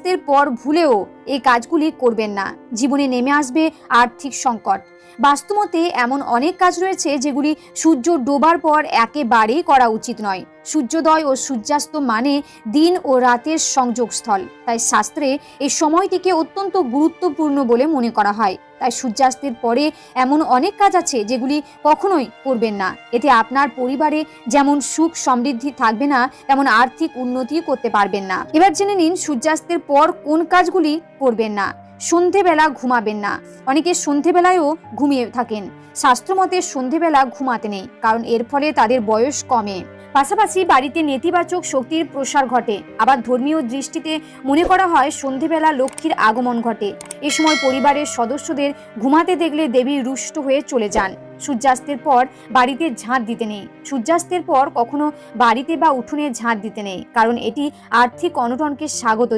সূর্যাস্তের পর ভুলেও এই কাজগুলি করবেন না, জীবনে নেমে আসবে আর্থিক সংকট। বাস্তুমতে এমন অনেক কাজ রয়েছে যেগুলি সূর্য ডোবার পর একেবারেই করা উচিত নয়। সূর্যোদয় ও সূর্যাস্ত মানে দিন ও রাতের সংযোগস্থল, তাই শাস্ত্রে এই সময়টিকে অত্যন্ত গুরুত্বপূর্ণ বলে মনে করা হয়। তাই সূর্যাস্তের পরে এমন অনেক কাজ আছে যেগুলি কখনোই করবেন না। এতে আপনার পরিবারে যেমন সুখ সমৃদ্ধি থাকবে না, তেমন আর্থিক উন্নতি করতে পারবেন না। এবার জেনে নিন সূর্যাস্তের পর কোন কাজগুলি করবেন না। সন্ধেবেলা ঘুমাবেন না। অনেকে সন্ধেবেলায়ও ঘুমিয়ে থাকেন। শাস্ত্রমতে সন্ধেবেলা ঘুমাতে নেই, কারণ এর ফলে তাদের বয়স কমে। পাশাপাশি বাড়িতে নেতিবাচক শক্তির প্রসার ঘটে। আবার ধর্মীয় দৃষ্টিতে মনে করা হয় সন্ধেবেলা লক্ষ্মীর আগমন ঘটে। এ সময় পরিবারের সদস্যদের ঘুমাতে দেখলে দেবী রুষ্ট হয়ে চলে যান। সূর্যাস্তের পর বাড়িতে ঝাঁট দিতে নেই। সূর্যাস্তের পর কখনো বাড়িতে বা উঠোনে ঝাঁট দিতে নেই, কারণ এটি আর্থিক অনটনকে স্বাগত